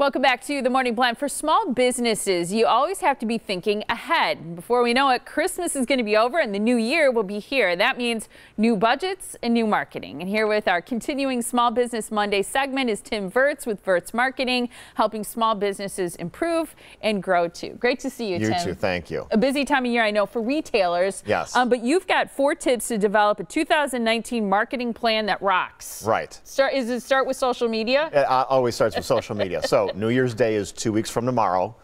Welcome back to the Morning Plan. For small businesses, you always have to be thinking ahead. Before we know it, Christmas is going to be over and the new year will be here. That means new budgets and new marketing. And here with our continuing Small Business Monday segment is Tim Vertz with Vertz Marketing, helping small businesses improve and grow too. Great to see you, Tim. You too, thank you. A busy time of year, I know, for retailers. Yes. But you've got 4 tips to develop a 2019 marketing plan that rocks. Right. Does it start with social media? It always starts with social media. So New Year's Day is 2 weeks from tomorrow.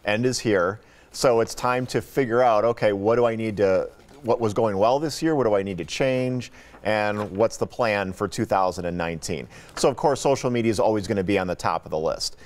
End is here. So it's time to figure out, okay, what was going well this year? What do I need to change? And what's the plan for 2019? So of course, social media is always going to be on the top of the list.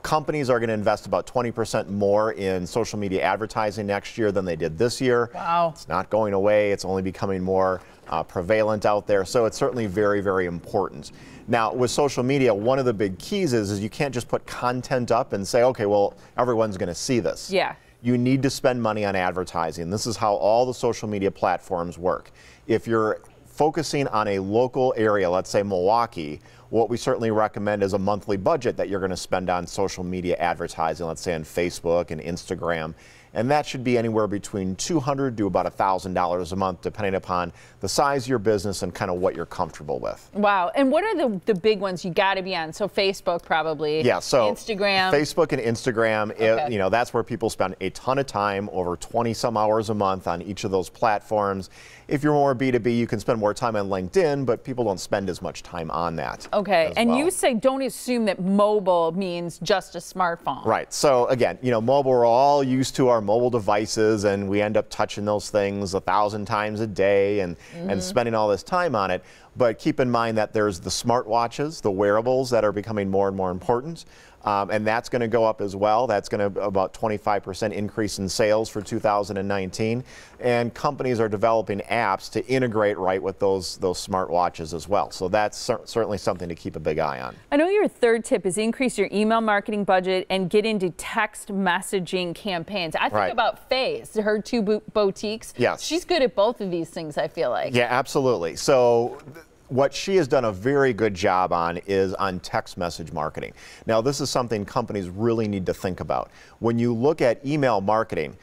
Companies are going to invest about 20% more in social media advertising next year than they did this year. Wow. It's not going away. It's only becoming more prevalent out there. So it's certainly very, very important. Now, with social media, one of the big keys is you can't just put content up and say, okay, well, everyone's going to see this. Yeah. You need to spend money on advertising. This is how all the social media platforms work. If you're focusing on a local area, let's say Milwaukee, what we certainly recommend is a monthly budget that you're going to spend on social media advertising, let's say on Facebook and Instagram. And that should be anywhere between $200 to about $1,000 a month, depending upon the size of your business and kind of what you're comfortable with. Wow. And what are the big ones you got to be on? So Facebook probably. Yeah. So Instagram. Facebook and Instagram, Okay. that's where people spend a ton of time, over 20 some hours a month on each of those platforms. If you're more B2B, you can spend more time on LinkedIn, but people don't spend as much time on that. Okay. And well. you say don't assume that mobile means just a smartphone. Right. So again, mobile, we're all used to our mobile devices, and we end up touching those things 1,000 times a day and spending all this time on it. But keep in mind that there's the smartwatches, the wearables that are becoming more and more important. And that's going to go up as well. That's going to about 25% increase in sales for 2019. And companies are developing apps to integrate right with those smartwatches as well. So that's certainly something to keep a big eye on. I know your third tip is increase your email marketing budget and get into text messaging campaigns. I think about Faye's, her 2 boutiques. Yes. She's good at both of these things, I feel like. Yeah, absolutely. So what she has done a very good job on is on text message marketing. Now, this is something companies really need to think about. When you look at email marketing,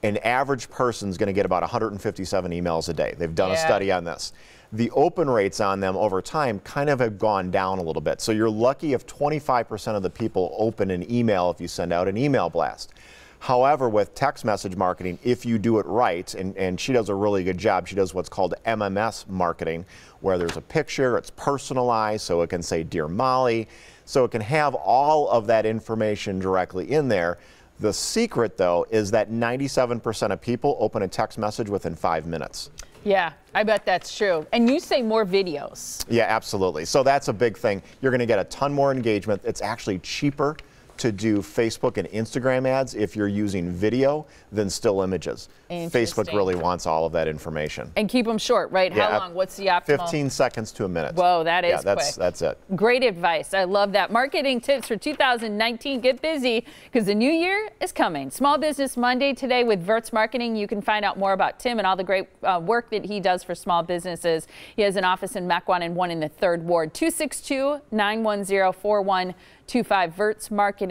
an average person is going to get about 157 emails a day. They've done a study on this. The open rates on them over time kind of have gone down a little bit. So you're lucky if 25% of the people open an email if you send out an email blast. However, with text message marketing, if you do it right, and she does a really good job, she does what's called MMS marketing, where there's a picture, it's personalized, so it can say, "Dear Molly," so it can have all of that information directly in there. The secret, though, is that 97% of people open a text message within 5 minutes. Yeah, I bet that's true. And you say more videos. Yeah, absolutely. So that's a big thing. You're going to get a ton more engagement. It's actually cheaper to do Facebook and Instagram ads if you're using video than still images. Facebook really wants all of that information. And keep them short, right? Yeah, how long? What's the optimal? 15 seconds to a minute. Whoa, that is quick. quick. That's it. Great advice. I love that. Marketing tips for 2019. Get busy because the new year is coming. Small Business Monday today with Vertz Marketing. You can find out more about Tim and all the great work that he does for small businesses. He has an office in Mequon and one in the 3rd Ward. 262-910-4125, vertzmarketing.com.